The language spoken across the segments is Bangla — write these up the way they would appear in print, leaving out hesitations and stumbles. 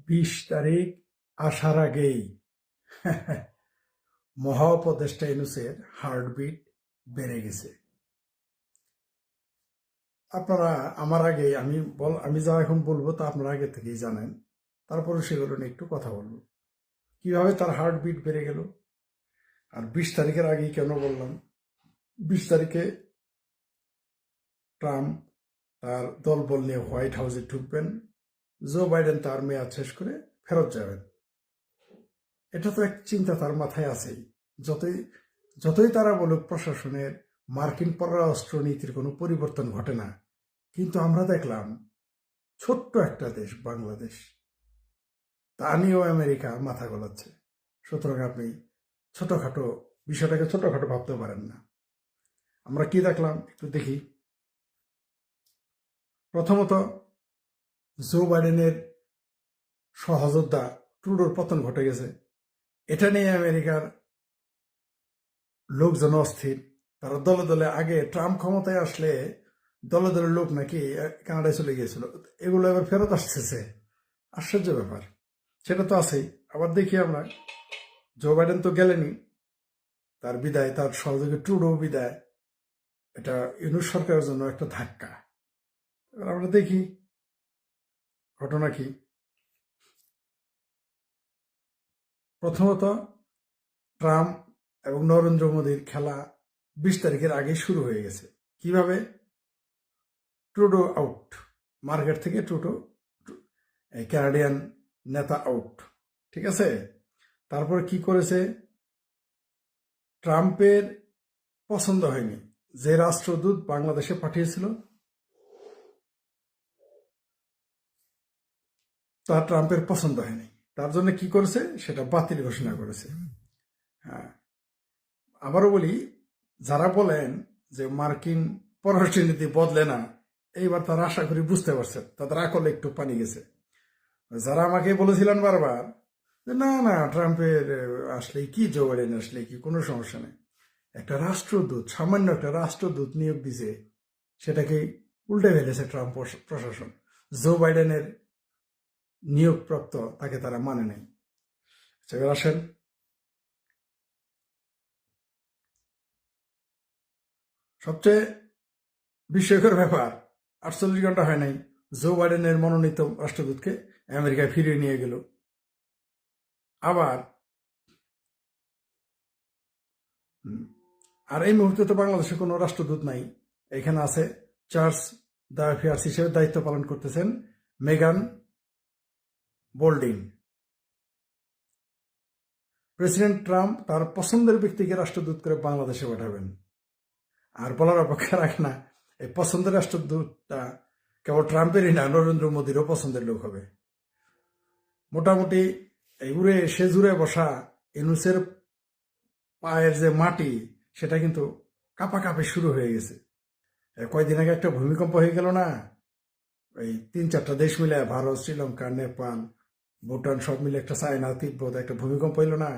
20 তারিখ আসার আগেই মহা উপদেষ্টা ইউনূসের হার্টবিট বেড়ে গেছে। আপনারা আমার আগে আমি যা এখন বলবো তা আপনারা আগে থেকেই জানেন, তারপরে সেগুলো নিয়ে একটু কথা বলবো কিভাবে তার হার্টবিট বেড়ে গেল। আর 20 তারিখের আগেই কেন বললাম? 20 তারিখে ট্রাম্প তার দলবল নিয়ে হোয়াইট হাউসে ঢুকবেন, জো বাইডেন তার মেয়াদ শেষ করে ফেরত যাবেন। এটা তো এক চিন্তা তার মাথায় আছেই। যতই যতই তারা বলুক প্রশাসনের মার্কিন পররাষ্ট্র নীতির কোনো পরিবর্তন ঘটে না, কিন্তু আমরা দেখলাম ছোট্ট একটা দেশ বাংলাদেশ, তা নিয়েও আমেরিকা মাথা গলাচ্ছে। সুতরাং আপনি ছোটখাটো বিষয়টাকে ছোটখাটো ভাবতে পারেন না। আমরা কি দেখলাম একটু দেখি। প্রথমত, জো বাইডেনের সহযোদ্ধা ট্রুডোর পতন ঘটে গেছে। এটা নিয়ে আমেরিকার লোকজন অস্থির। তারা দলে দলে, আগে ট্রাম্প ক্ষমতায় আসলে দলে দলে লোক নাকি কানাডায় চলে গিয়েছিল, এগুলো এবার ফেরত আসতেছে। আশ্চর্য ব্যাপার, সেটা তো আছেই। আবার দেখি আমরা, জো বাইডেন তো গেলেনি, তার বিদায়, তার সহযোগী ট্রুডো বিদায়, এটা ইউনূস সরকারের জন্য একটা ধাক্কা। এবার আমরা দেখি ঘটনা কি। প্রথমত, ট্রাম্প এবং নরেন্দ্র মোদীর খেলা 20 তারিখের আগে শুরু হয়ে গেছে। কিভাবে? ট্রুডো আউট, মার্কেট থেকে ট্রুডো, ক্যানাডিয়ান নেতা আউট, ঠিক আছে। তারপর কি করেছে? ট্রাম্পের পছন্দ হয়নি যে রাষ্ট্রদূত বাংলাদেশে পাঠিয়েছিল, তা ট্রাম্পের পছন্দ হয়নি। তার জন্য কি করেছে? সেটা বাতিল ঘোষণা করেছে। হ্যাঁ, আবারও বলি, যারা বলেন যে মার্কিন পররাষ্ট্রনীতি বদলে না, এইবার তারা আশা করি বুঝতে পারছেন, তাদের আকলে একটু পানি গেছে। যারা আমাকে বলেছিলেন বারবার যে না না ট্রাম্পের আসলেই কি, জো বাইডেন আসলেই কি, কোনো সমস্যা নেই, একটা রাষ্ট্রদূত, সামান্য একটা রাষ্ট্রদূত নিয়োগ দিছে, সেটাকে উল্টে ফেলেছে ট্রাম্প প্রশাসন। জো বাইডেনের নিয়োগপ্রাপ্ত তাকে তারা মানে নেই। সেবার আসেন, সবচেয়ে বিস্ময়কর ব্যাপার, 48 ঘন্টা হয় নাই, জো বাইডেনের মনোনীত রাষ্ট্রদূতকে আমেরিকায় ফিরিয়ে নিয়ে গেল। আবার আর এই মুহূর্তে তো বাংলাদেশে কোনো রাষ্ট্রদূত নাই। এখানে আছে চার্লস দ্য অ্যাফেয়ার্স হিসেবে দায়িত্ব পালন করতেছেন মেগান বোল্ডিং। প্রেসিডেন্ট ট্রাম্প তার পছন্দের ব্যক্তিকে রাষ্ট্রদূত করে বাংলাদেশে পাঠাবেন। আর বলার অপেক্ষা রাখে না, এই পছন্দের রাষ্ট্রদূতটা কেবল ট্রাম্পেরই না, নরেন্দ্র মোদীরও পছন্দের লোক হবে। মোটামুটি এই উড়ে সে জুড়ে বসা ইউনূসের পায়ের যে মাটি, সেটা কিন্তু কাঁপাকাঁপি শুরু হয়ে গেছে। কয়দিন আগে একটা ভূমিকম্প হয়ে গেল না, এই 3-4টা দেশ মিলে, ভারত, শ্রীলঙ্কা, নেপাল, ভুটান সব মিলে, একটা চায়না, তিব্বত, একটা ভূমিকম্প হইল না,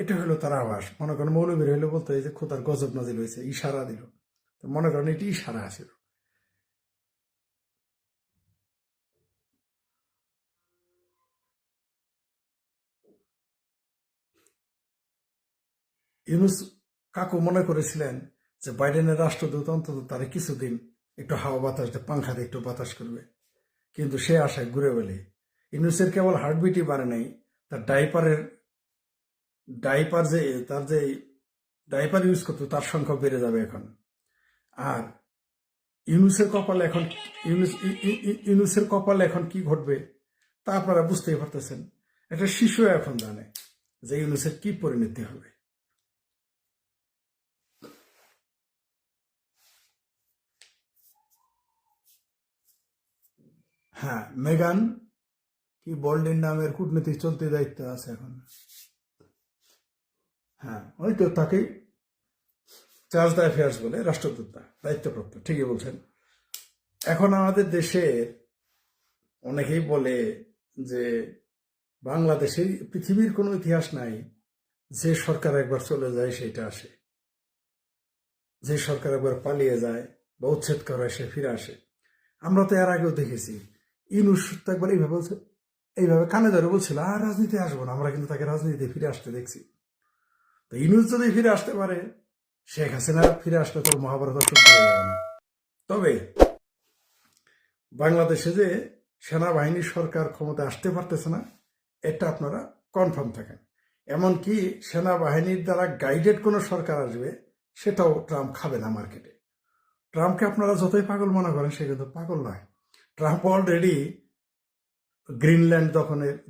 এটা হলো তার আওয়াজ। মনে করেন মৌলবীর হইলো বলতো এই যে খোদার গজব নাজিল হয়েছে, ইশারা দিল। তো মনে করেন এটি ইশারা আছিল। ইউনূস কাকু মনে করেছিলেন যে বাইডেনের রাষ্ট্রদূত অন্তত তারা কিছুদিন একটু হাওয়া বাতাস, পাংখাতে একটু বাতাস করবে, কিন্তু সে আশায় ঘুরে বলে। ইউনূসের কেবল হার্টবিটই বাড়ে নাই, তার ডাইপার যে তার যে ডাইপার ইউজ করতো তার সংখ্যা বেড়ে যাবে এখন। আর ইউনূসের কপালে এখন ইউনূসের কপালে এখন কি ঘটবে তা আপনারা বুঝতেই পারতেছেন। একটা শিশু এখন জানে যে ইউনূসের কি পরিণতি হবে। হ্যাঁ, মেগান কি বোল্ডিন নামের কূটনীতিক চলতি দায়িত্ব আছে এখন। হ্যাঁ, ওই তো তাকে চার্জ দ্য অ্যাফেয়ার্স বলে, রাষ্ট্রদূতটা দায়িত্বপ্রাপ্ত, ঠিকই বলছেন। এখন আমাদের দেশের অনেকেই বলে যে বাংলাদেশে পৃথিবীর কোনো ইতিহাস নাই যে সরকার একবার চলে যায় সেটা আসে, যে সরকার একবার পালিয়ে যায় বা উচ্ছেদ করা সে ফিরে আসে। আমরা তো এর আগেও দেখেছি, ইউনূস তো একবার এইভাবে বলছে, এইভাবে কানে ধরে বলছিল আর রাজনীতি আসবো না, আমরা কিন্তু তাকে রাজনীতিতে ফিরে আসতে দেখছি। তো ইউনূস যদি ফিরে আসতে পারে, শেখ হাসিনা ফিরে আসলে তোর মহাভারত শুরু হয়ে যাবে না। তবে বাংলাদেশে যে সেনাবাহিনীর সরকার ক্ষমতায় আসতে পারতেছে না, এটা আপনারা কনফার্ম থাকেন। এমনকি সেনাবাহিনীর দ্বারা গাইডেড কোনো সরকার আসবে, সেটাও ট্রাম্প খাবে না মার্কেটে। ট্রাম্পকে আপনারা যতই পাগল মনে করেন, সে কিন্তু পাগল নয়। ট্রাম্প অলরেডি গ্রিনল্যান্ড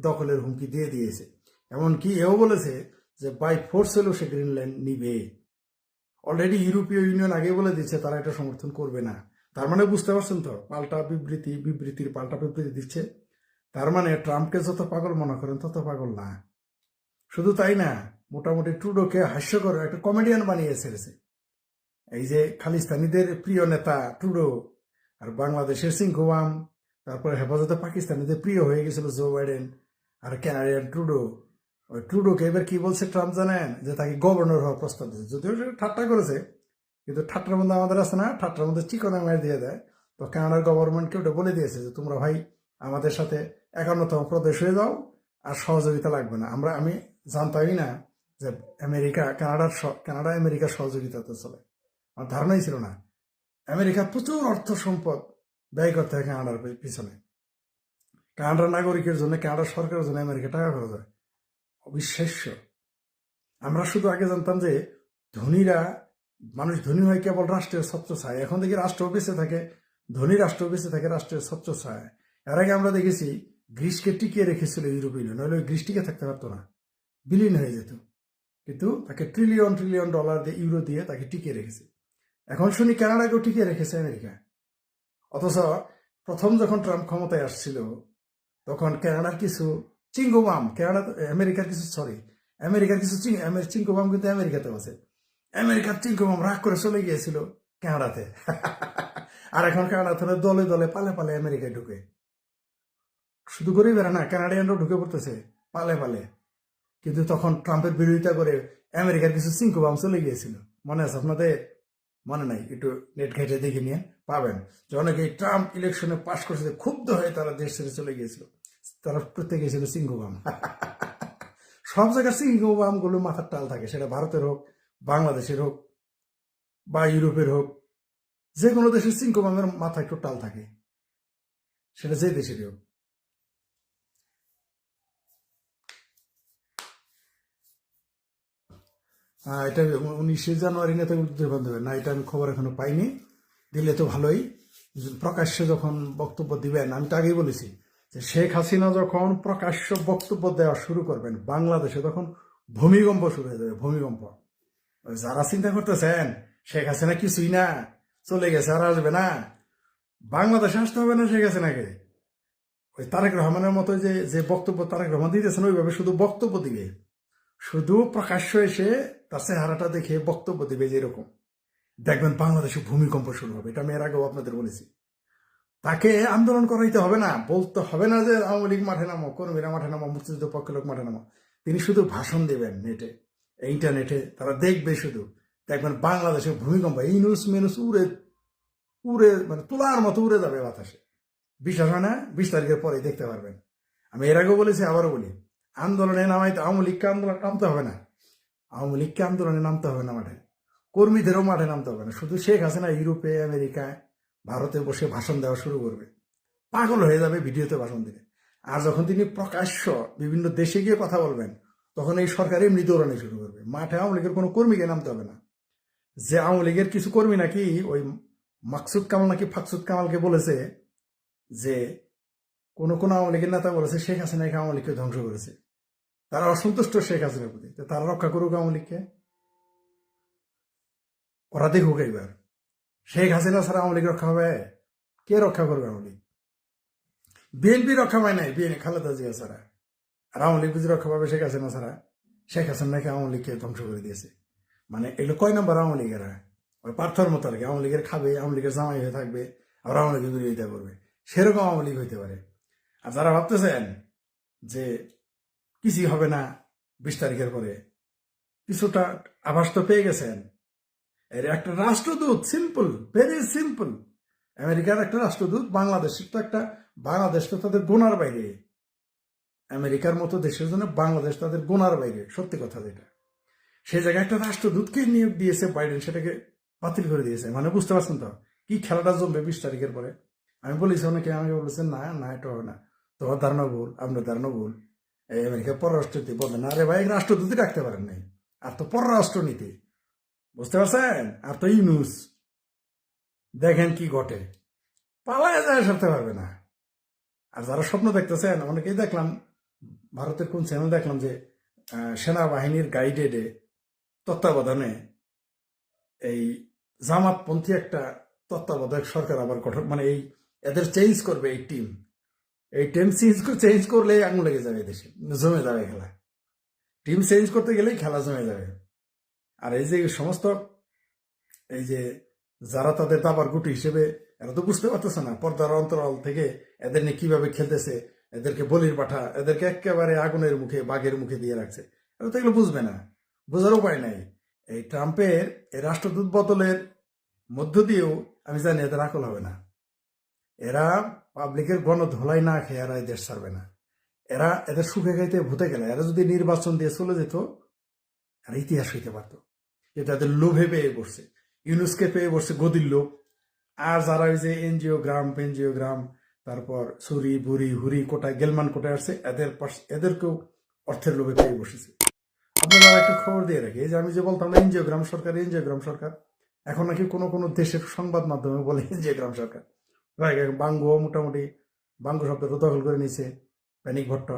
দখলের হুমকি দিয়ে দিয়েছে। এমনকি এও বলেছে যে বাই ফোর্স হলেও সে গ্রিনল্যান্ড নিবে। অলরেডি ইউরোপীয় ইউনিয়ন আগে বলে দিচ্ছে তারা এটা সমর্থন করবে না। তার মানে বুঝতে পারছেন তো, পাল্টা বিবৃতির পাল্টা বিবৃতি দিচ্ছে। তার মানে ট্রাম্পকে যত পাগল মনে করেন তত পাগল না। শুধু তাই না, মোটামুটি ট্রুডোকে হাস্যকর একটা কমেডিয়ান বানিয়ে ছেড়েছে। এই যে খালিস্তানিদের প্রিয় নেতা ট্রুডো, আর বাংলাদেশের সিংহবাম, তারপরে হেফাজতে পাকিস্তানিদের প্রিয় হয়ে গেছিল জো বাইডেন, আর ক্যানাডিয়ান ট্রুডো। ওই ট্রুডোকে এবার কি বলছে ট্রাম্প জানেন? যে তাকে গভর্নর হওয়ার প্রস্তাব দিয়েছে। যদিও সেটা ঠাট্টা করেছে, কিন্তু ঠাট্টার মধ্যে আমাদের আছে না, ঠাট্টার মধ্যে চিকনা মেরে দিয়ে দেয়। তো কানাডার গভর্নমেন্টকে ওটা বলে দিয়েছে যে তোমরা ভাই আমাদের সাথে 51তম প্রদেশ হয়ে যাও, আর সহযোগিতা লাগবে না। আমি জানতামই না যে কানাডা আমেরিকার সহযোগিতাতে চলে। আমার ধারণাই ছিল না। আমেরিকা প্রচুর অর্থ সম্পদ ব্যয় করতে হয় কানাডার পিছনে। কানাডার নাগরিকের জন্য, কানাডার সরকারের জন্য আমেরিকা টাকা খরচ হয়, অবিশ্বাস্য। আমরা শুধু আগে জানতাম যে মানুষ ধনী হয় কেবল রাষ্ট্রের ছত্রছায়। এখন দেখি রাষ্ট্র বেঁচে থাকে, ধনী রাষ্ট্র বেঁচে থাকে রাষ্ট্রের ছত্রছায়। এর আগে আমরা দেখেছি গ্রিসকে টিকিয়ে রেখেছিল ইউরোপীয় ইউনিয়ন, নইলে গ্রিস টিকে থাকতে পারতো না, বিলীন হয়ে যেত। কিন্তু তাকে ট্রিলিয়ন ট্রিলিয়ন ডলার দিয়ে, ইউরো দিয়ে তাকে টিকিয়ে রেখেছে। এখন শুনি কানাডাকেও টিকিয়ে রেখেছে আমেরিকা। অথচ প্রথম যখন ট্রাম্প ক্ষমতায় আসছিল, তখন কানাডার কিছু চিঙ্গুবাম, আমেরিকার কিছু চিঙ্গুবাম কিন্তু আমেরিকাতেও আছে। আমেরিকার চিঙ্গুবাম রাগ করে চলে গিয়েছিল কানাডাতে। আর এখন কানাডা থেকে দলে দলে পালে পালে আমেরিকায় ঢুকে। শুধু গরিবেরা না, কানাডিয়ানরাও ঢুকে পড়তেছে পালে পালে। কিন্তু তখন ট্রাম্পের বিরোধিতা করে আমেরিকার কিছু চিঙ্গুবাম চলে গিয়েছিল। মনে আছে আপনাদের? মনে নাই? একটু নেট ঘেটে দেখে নিয়ে পাবেন যে অনেকে ট্রাম্প ইলেকশনে পাশ করছে, ক্ষুব্ধ হয়ে তারা দেশ ছেড়ে চলে গিয়েছিল। তারা প্রত্যেকে ছিল সিংহবাম। সব জায়গায় সিংহবাম গুলো মাথার টাল থাকে, সেটা ভারতের হোক, বাংলাদেশের হোক, বা ইউরোপের হোক। যে কোনো দেশের সিংহবামের মাথায় একটু টাল থাকে, সেটা যে দেশেরই হোক। এটা 19শে জানুয়ারি নেতা উদ্যোগ দেবেন না, এটা আমি খবর এখনো পাইনি। দিলে তো ভালোই। প্রকাশ্যে যখন বক্তব্য দিবেন, আমি তো আগেই বলেছি যে শেখ হাসিনা যখন প্রকাশ্য বক্তব্য দেওয়া শুরু করবেন বাংলাদেশে, তখন ভূমিকম্প শুরু হয়ে যাবে, ভূমিকম্প। যারা চিন্তা করতেছেন শেখ হাসিনা কিছুই না, চলে গেছে আর আসবে না, বাংলাদেশে আসতে হবে না শেখ হাসিনাকে। ওই তারেক রহমানের মতো যে বক্তব্য তারেক রহমান দিতেছেন, ওইভাবে শুধু বক্তব্য দিবে, শুধু প্রকাশ্য এসে তার চেহারাটা দেখে বক্তব্য দিবে, যেরকম দেখবেন বাংলাদেশে ভূমিকম্প শুরু হবে। এটা আমি এর আগেও আপনাদের বলেছি। তাকে আন্দোলন করাইতে হবে না, বলতে হবে না যে আওয়ামী লীগ মাঠে নামো, কর্মীরা মাঠে নামো, মুক্তিযুদ্ধ পক্ষের লোক মাঠে নামো। তিনি শুধু ভাষণ দেবেন নেটে, ইন্টারনেটে, তারা দেখবে শুধু। দেখবেন বাংলাদেশে ভূমিকম্প, এই নিউজ মেনুস উড়ে উড়ে, মানে তোলার মতো উড়ে যাবে বাতাসে। বিশ্বাস হয় না? 20 তারিখের পরে দেখতে পারবেন। আমি এর আগেও বলেছি, আবারও বলি, আন্দোলনে নামাইতে আওয়ামী লীগকে আন্দোলন নামতে হবে না, আওয়ামী লীগকে আন্দোলনে নামতে হবে না মাঠে, কর্মীদেরও মাঠে নামতে হবে না। শুধু শেখ হাসিনা ইউরোপে, আমেরিকায়, ভারতে বসে ভাষণ দেওয়া শুরু করবে, পাগল হয়ে যাবে ভিডিওতে ভাষণ দিলে। আর যখন তিনি প্রকাশ্য বিভিন্ন দেশে গিয়ে কথা বলবেন, তখন এই সরকার এমনি দৌড়ানি শুরু করবে। মাঠে আওয়ামী লীগের কোনো কর্মীকে নামতে হবে না। যে আওয়ামী লীগের কিছু কর্মী নাকি ওই মাকসুদ কামাল নাকি ফাকসুদ কামালকে বলেছে যে কোন আওয়ামী লীগের নেতা বলেছে শেখ হাসিনাকে আওয়ামী লীগকে ধ্বংস করেছে, তারা অসন্তুষ্ট শেখ হাসিনার প্রতি, তারা রক্ষা করুক আওয়ামী লীগকে। ওরা দেখুক এইবার শেখ হাসিনা ছাড়া আওয়ামী লীগ রক্ষা হবে? কে রক্ষা করবে আওয়ামী লীগ? বিএনপি রক্ষা পায় নাই, খালেদা জিয়া ছাড়া। আর আওয়ামী লীগ বুঝি রক্ষা পাবে শেখ হাসিনা ছাড়া? শেখ হাসিনাকে আওয়ামী লীগকে ধ্বংস করে দিয়েছে। মানে এগুলো কয় নম্বর আওয়ামী লীগেরা? ওই পার্থর মতো আর কি, আওয়ামী লীগের খাবে, আওয়ামী লীগের জামাই হয়ে থাকবে, আর আওয়ামী লীগের বিরোধিতা করবে, সেরকম আওয়ামী লীগ হইতে পারে। আর যারা ভাবতেছেন যে কিছুই হবে না 20 তারিখের পরে, কিছুটা আভাস তো পেয়ে গেছেন। এর একটা রাষ্ট্রদূত, সিম্পল, ভেরি সিম্পল, আমেরিকার একটা রাষ্ট্রদূত বাংলাদেশের তো একটা, বাংলাদেশ তো তাদের গোনার বাইরে, আমেরিকার মতো দেশের জন্য বাংলাদেশ তাদের গোনার বাইরে, সত্যি কথা যেটা। সেই জায়গায় একটা রাষ্ট্রদূতকে নিয়োগ দিয়েছে বাইডেন, সেটাকে বাতিল করে দিয়েছে। মানে বুঝতে পারছেন তো কি খেলাটা জমবে 20 তারিখের পরে। আমি বলেছি, অনেকে আমাকে বলেছেন না না এটা হবে না, তোমার ধারণা ভুল, আপনার ধারণা ভুল, এই আমেরিকার পররাষ্ট্রনীতি বলেন, আরে ভাই রাষ্ট্রদূতই রাখতে পারেন নাই, আর তো পররাষ্ট্রনীতি, বুঝতে পারছেন, আর তো ইউনুস, দেখেন কি ঘটে, পালায় যায় সরতে পারবে না। আর যারা স্বপ্ন দেখতেছেন, অনেকেই দেখলাম ভারতের কোন চ্যানেল দেখলাম যে সেনাবাহিনীর গাইডেডে তত্ত্বাবধানে এই জামাতপন্থী একটা তত্ত্বাবধায়ক সরকার আবার গঠন, মানে এই এদের চেঞ্জ করবে, এই টিম চেঞ্জ করলে আঙুল লেগে যাবে, দেশে জমে যাবে খেলা, টিম চেঞ্জ করতে গেলেই খেলা জমে যাবে। আর এই যে সমস্ত এই যে যারা তাদের দাবার গুটি হিসেবে, এরা তো বুঝতে পারতেছে না পর্দার অন্তরাল থেকে এদের নিয়ে কিভাবে খেলতেছে, এদেরকে বলির পাঠা, এদেরকে একেবারে আগুনের মুখে, বাঘের মুখে দিয়ে রাখছে। এরা তো এগুলো বুঝবে না, বোঝার উপায় নাই। এই ট্রাম্পের এই রাষ্ট্রদূত বদলের মধ্য দিয়েও আমি জানি এদের আকল হবে না। এরা পাবলিকের গণধোলাই না খেয়ে এরা দেশ ছাড়বে না। এরা এদের সুখে খাইতে ভূতে গেলে, এরা যদি নির্বাচন দিয়ে চলে যেত, এরা ইতিহাস হইতে পারত। এটা এদের লোভে পেয়ে বসছে, ইউনুসকে পেয়ে বসছে গদির লোক। আর যারা ওই যে এনজিওগ্রাম, তারপর ছুরি বুড়ি হুরি কোটায় গেলমান কোটায় আসছে, এদেরকেও অর্থের লোভে পেয়ে বসেছে। আপনারা একটা খবর দিয়ে রাখি, এই যে আমি যে বলতাম না এনজিওগ্রাম সরকার, এখন নাকি কোনো কোনো দেশের সংবাদ মাধ্যমে বলে এনজিওগ্রাম সরকার। বাঙ্গু মোটামুটি বাঙ্গু শব্দটা দখল করে নিয়েছে প্যানিক ভট্ট,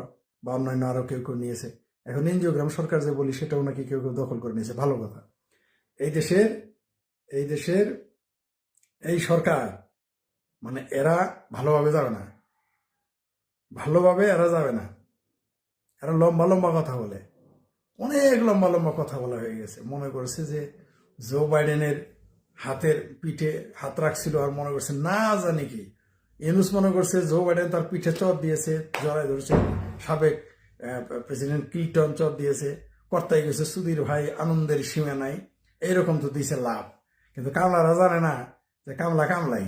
বা অন্যান্য আরো কেউ কেউ নিয়েছে। এখন এনজিওগ্রাম সরকার যে বলি, সেটাও নাকি কেউ কেউ দখল করে নিয়েছে। ভালো কথা। এই দেশের এই সরকার, মানে এরা ভালোভাবে যাবে না, এরা লম্বা লম্বা কথা বলে, অনেক লম্বা লম্বা কথা বলা হয়ে গেছে। মনে করছে যে জো বাইডেনের হাতের পিঠে হাত রাখছিল, আর মনে করছে না জানি কি, ইউনুস মনে করছে জো বাইডেন তার পিঠে চট দিয়েছে, জড়াই ধরেছে। সাবেক প্রেসিডেন্ট ক্লিন্টন চট দিয়েছে, কর্তাই গেছে সুধীর ভাই, আনন্দের সীমা নাই, এইরকম তো দিয়েছে লাভ। কিন্তু কামলারা জানে না যে কামলা কামলাই,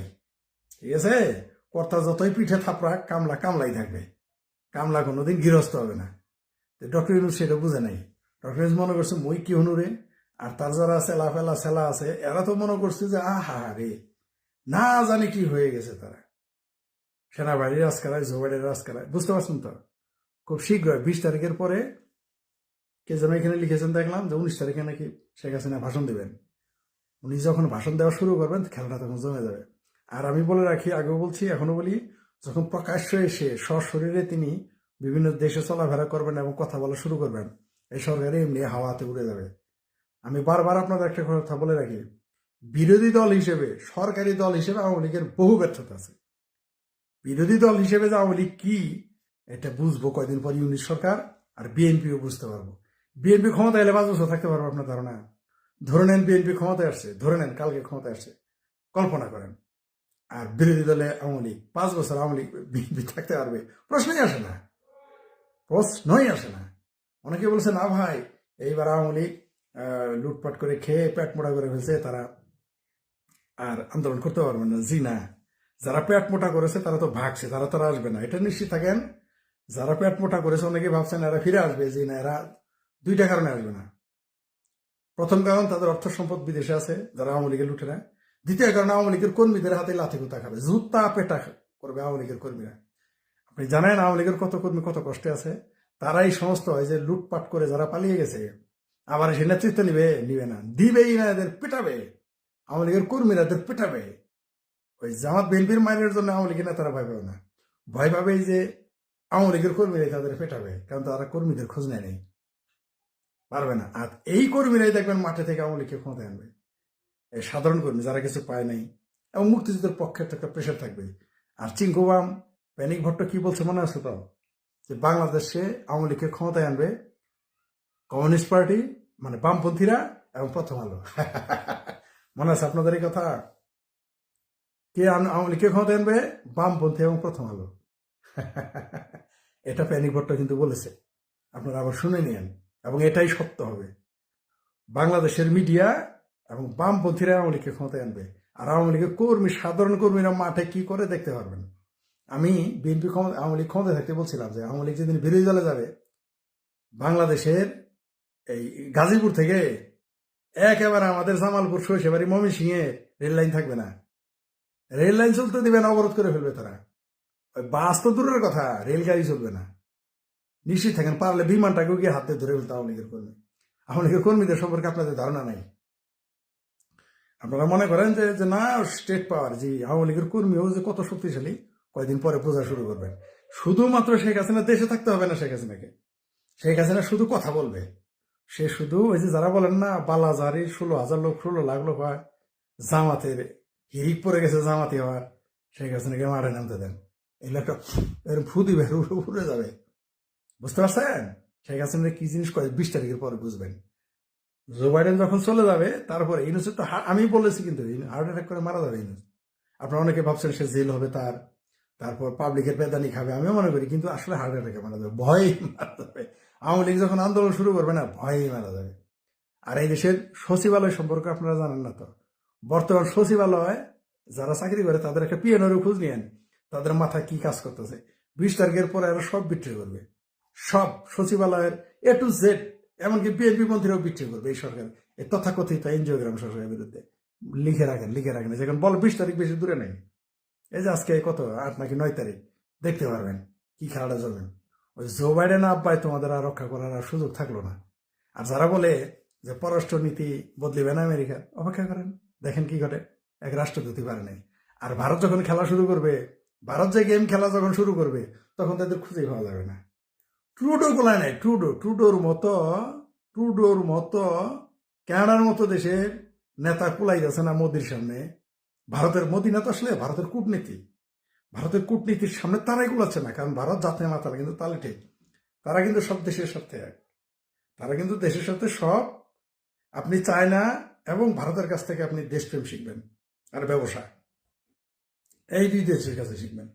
ঠিক আছে, কর্তা যতই পিঠে থাপড়াক, কামলা কামলাই থাকবে, কামলা কোনোদিন গৃহস্থ হবে না। ডক্টর ইউনুস সেটা বুঝে নাই। ডক্টর ইউনুস মনে করছে মই কি হনুরে, আর তার যারা সেলা আছে, এরা তো মনে করছে যে আহা রে, না জানি কি হয়ে গেছে তারা, সেনাবাহিনীর রাজকারায়, জোবাইডের রাজকারায়, বুঝতে পারছেন তো। খুব শীঘ্রই 20 তারিখের পরে, কে যেন এখানে লিখেছেন দেখলাম যে 19 তারিখে নাকি শেখ হাসিনা ভাষণ দেবেন। উনি যখন ভাষণ দেওয়া শুরু করবেন, খেলাটা তখন জমে যাবে। আর আমি বলে রাখি, আগেও বলছি এখনো বলি, যখন প্রকাশ্যে এসে সশরীরে তিনি বিভিন্ন দেশে চলাফেরা করবেন এবং কথা বলা শুরু করবেন, এই সরকারে এমনি হাওয়াতে উড়ে যাবে। আমি বারবার আপনাদের একটা কথা বলে রাখি, বিরোধী দল হিসেবে, সরকারি দল হিসেবে আওয়ামী লীগের বহু ব্যর্থতা আছে। বিরোধী দল হিসেবে যে আওয়ামী লীগ কি, এটা বুঝবো কয়দিন পর ইউনিট সরকার, আর বিএনপিও বুঝতে পারবো। বিএনপি ক্ষমতা এলে 5 বছর থাকতে পারবো, আপনার ধারণা? ধরে নেন বিএনপি ক্ষমতায় আসছে, ধরে নেন কালকে ক্ষমতায় আসছে, কল্পনা করেন। আর বিরোধী দলে আওয়ামী লীগ 5 বছর আওয়ামী লীগ বিএনপি থাকতে পারবে? প্রশ্নই আসে না, প্রশ্নই আসে না। অনেকে বলছে না ভাই, এইবার আওয়ামী লীগ লুটপাট করে খেয়ে পেট মোটা করে ফেলছে, তারা আর আন্দোলন করতে পারবে না। জি না, যারা পেট মোটা করেছে তারা তো ভাগছে, তারা তো আসবে না, এটা নিশ্চিত থাকেন। যারা পেট মোটা করেছে, অনেকে ভাবছেন এরা ফিরে আসবে, জি না, এরা 2টা কারণে আসবে না। প্রথম কারণ, তাদের অর্থ সম্পদ বিদেশে আছে, যারা আওয়ামী লীগের লুটেরা। দ্বিতীয় কারণ, আওয়ামী লীগের কর্মীদের হাতে লাথি গুতা খাবে, জুতা পেটা করবে আওয়ামী লীগের কর্মীরা। আপনি জানেন আওয়ামী লীগের কত কর্মী কত কষ্টে আছে? তারাই সমস্ত হয় যে লুটপাট করে যারা পালিয়ে গেছে, আবার সে নেতৃত্ব নিবে না, দিবেই না, এদের পেটাবে। আওয়ামী লীগের কর্মীরা এদের পেটাবে। ওই জামাত বিএনপির মায়ের জন্য আওয়ামী লীগের নেতারা ভয় পাবে না, ভয় পাবে যে আওয়ামী লীগের কর্মীরাই তাদের পেটাবে, কারণ তারা কর্মীদের খোঁজ নেয়, পারবে না। আর এই কর্মীরাই দেখবেন মাঠে থেকে আওয়ামী লীগকে ক্ষমতায় আনবে। এই সাধারণ কর্মী যারা কিছু পায় নাই, এবং মুক্তিযুদ্ধের পক্ষে একটা প্রেশার থাকবে। আর চিঙ্কুবাম, প্যানিক ভট্ট কি বলছে মনে আছে তো, যে বাংলাদেশে আওয়ামী লীগকে ক্ষমতায় আনবে কমিউনিস্ট পার্টি, মানে বামপন্থীরা এবং প্রথম আলো। মনে আছে আপনাদের এই কথা? কে আওয়ামী লীগকে ক্ষমতায় আনবে? বামপন্থী এবং প্রথম আলো। এটা প্যানিক ভট্ট কিন্তু বলেছে, আপনারা আবার শুনে নিন, এবং এটাই সত্য হবে। বাংলাদেশের মিডিয়া এবং বামপন্থীরা আওয়ামী লীগকে ক্ষমতায় আনবে, আর আওয়ামী লীগের কর্মী, সাধারণ কর্মীরা মাঠে কি করে দেখতে পারবেন। আমি বিএনপি আওয়ামী লীগ ক্ষমতায় থাকতে বলছিলাম যে আওয়ামী লীগ যেদিন বিরোধী দলে যাবে বাংলাদেশের এই গাজীপুর থেকে একেবারে আমাদের জামালপুর সরিষাবাড়ি ময়মনসিংহে রেল লাইন থাকবে না, রেল লাইন চলতে দিবে না, অবরোধ করে ফেলবে তারা। ওই বাস তো দূরের কথা, রেলগাড়ি চলবে না। নিশ্চিত থাকেন, পারলে বিমানটাকেও গিয়ে হাতে ধরে ফেলতে আওয়ামী লীগের কর্মী। আওয়ামী লীগের কর্মীদের সম্পর্কে আপনাদের ধারণা নাই। আপনারা মনে করেন যে না স্টেট পাওয়ার, জি আওয়ামী লীগের কর্মীও যে কত শক্তিশালী কয়েকদিন পরে বোঝা শুরু করবেন। শুধুমাত্র শেখ হাসিনা দেশে থাকতে হবে না, শেখ হাসিনাকে, শেখ হাসিনা শুধু কথা বলবে। সে শুধু ওই যে যারা বলেন না বালাজারি 16,000 লোক 16 লাখ লোক হয়, জামাতের হিরিক পড়ে গেছে জামাতি হওয়ার, শেখ হাসিনাকে মাঠে নামতে দেন, এগুলো একটা এরকম ফু দিবে, উড়ে যাবে। বুঝতে পারছেন শেখ হাসিনা কি জিনিস করে 20 তারিখের পরে বুঝবেন। জো বাইডেন যখন চলে যাবে তারপরে ইউনুসের তো আমি বলেছি কিন্তু হার্ট অ্যাটাক করে মারা যাবে ইউনুস। আপনারা অনেকে ভাবছেন সে জেল হবে তার, তারপর পাবলিকের পেদানি খাবে, আমিও মনে করি, কিন্তু আসলে হার্ট অ্যাটাকে মারা যাবে, ভয়ে মারা যাবে। আওয়ামী লীগ যখন আন্দোলন শুরু করবে না, ভয়েই মারা যাবে। আর এই দেশের সচিবালয় সম্পর্কে আপনারা জানেন না তো, বর্তমান সচিবালয় যারা চাকরি করে তাদের একটা পিএনওর খোঁজ নিয়েন, তাদের মাথায় কি কাজ করতেছে। 20 তারিখের পরে এরা সব বিক্রি করবে, সব সচিবালয়ের A to Z, এমনকি বিএনপি মন্ত্রীরাও বিক্রি করবে এই সরকার, এই তথাকথিত এনজিওগ্রাম সরকারের বিরুদ্ধে। লিখে রাখেন যেখানে বল 20 তারিখ বেশি দূরে নেই। এই যে আজকে কত 8 নাকি 9 তারিখ, দেখতে পারবেন কি খেলাটা চলবেন। ওই জো বাইডেন আব্বাই তোমাদের আর রক্ষা করার আর সুযোগ থাকলো না। আর যারা বলে যে পররাষ্ট্র নীতি বদলিবে না আমেরিকার, অপেক্ষা করেন, দেখেন কি ঘটে। এক রাষ্ট্রদূতই পারে নাই। আর ভারত যখন খেলা শুরু করবে, ভারত যে গেম খেলা যখন শুরু করবে, তখন তাদের খুঁজেই পাওয়া যাবে না। ট্রুডো বলা নাই, ট্রুডোর মতো কানাডার মতো দেশের নেতা কুলাই যাচ্ছে না মোদির সামনে। ভারতের মোদি নেতা আসলে ভারতের কূটনীতির সামনে তারাই কুলাচ্ছে না, কারণ ভারত জাতীয় মাতাল, কিন্তু তাহলে ঠিক তারা কিন্তু সব দেশের সাথে এক, তারা কিন্তু দেশের সাথে সব। আপনি চায়না এবং ভারতের কাছ থেকে আপনি দেশপ্রেম শিখবেন আর ব্যবসা, এই দুই দেশের কাছে শিখবেন,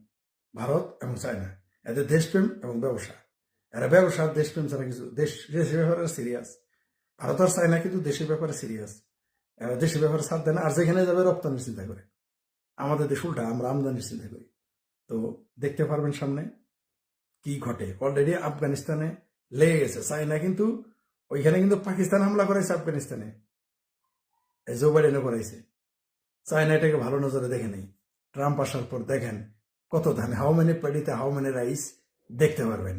ভারত এবং চায়না। এদের দেশপ্রেম এবং ব্যবসা, এরা ব্যবসা দেশপ্রেম ছাড়া কিছু, দেশের ব্যাপারে সিরিয়াস। ভারত আর চায়না কিন্তু দেশের ব্যাপারে সিরিয়াস, এরা দেশের ব্যাপারে সাথ দেয় না। আর যেখানে যাবে রপ্তানির চিন্তা করে, আমাদের দেশ উল্টা, আমরা আমদানির চিন্তা করি। তো দেখতে পারবেন সামনে কি ঘটে। অলরেডি আফগানিস্তানে লেগে গেছে, চায়না কিন্তু ওইখানে কিন্তু পাকিস্তান হামলা করাইছে আফগানিস্তানে, জো বাইডেনও করাইছে। চায়না এটাকে ভালো নজরে দেখে নেই। ট্রাম্প আসার পর দেখেন কত ধান, হাউ মেনি পেডিতে হাউ মেনি রাইস, দেখতে পারবেন।